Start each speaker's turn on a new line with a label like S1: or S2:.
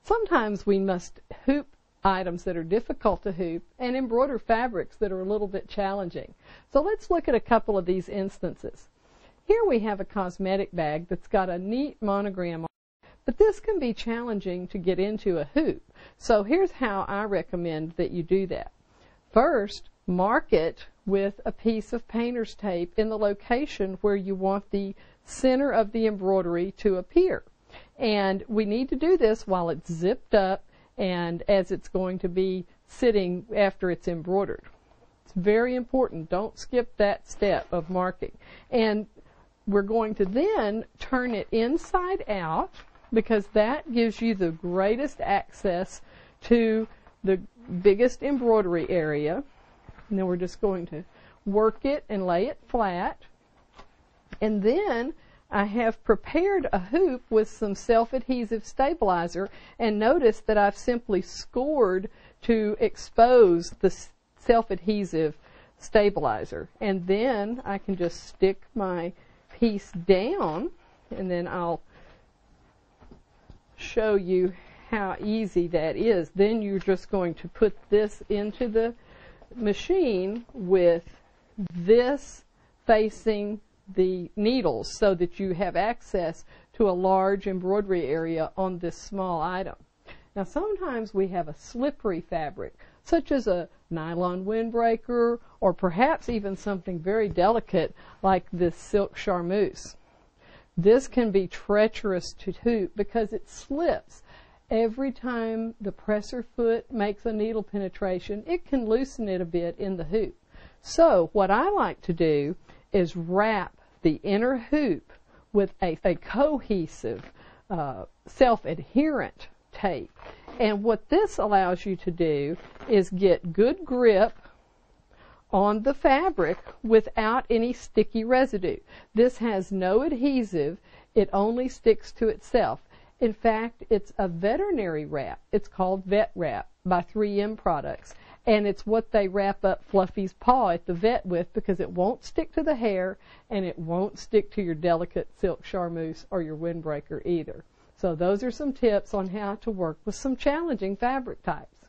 S1: Sometimes we must hoop items that are difficult to hoop and embroider fabrics that are a little bit challenging. So let's look at a couple of these instances. Here we have a cosmetic bag that's got a neat monogram on it, but this can be challenging to get into a hoop. So here's how I recommend that you do that. First, mark it with a piece of painter's tape in the location where you want the center of the embroidery to appear. And we need to do this while it's zipped up and as it's going to be sitting after it's embroidered. It's very important. Don't skip that step of marking. And we're going to then turn it inside out because that gives you the greatest access to the biggest embroidery area. And then we're just going to work it and lay it flat. And then I have prepared a hoop with some self-adhesive stabilizer, and notice that I've simply scored to expose the self-adhesive stabilizer. And then I can just stick my piece down, and then I'll show you how easy that is. Then you're just going to put this into the machine with this facing the needles so that you have access to a large embroidery area on this small item. Now sometimes we have a slippery fabric, such as a nylon windbreaker or perhaps even something very delicate like this silk charmeuse. This can be treacherous to hoop because it slips. Every time the presser foot makes a needle penetration, it can loosen it a bit in the hoop. So what I like to do is wrap the inner hoop with a cohesive, self-adherent tape. And what this allows you to do is get good grip on the fabric without any sticky residue. This has no adhesive. It only sticks to itself. In fact, it's a veterinary wrap. It's called Vet Wrap by 3M Products. And it's what they wrap up Fluffy's paw at the vet with because it won't stick to the hair and it won't stick to your delicate silk charmeuse or your windbreaker either. So those are some tips on how to work with some challenging fabric types.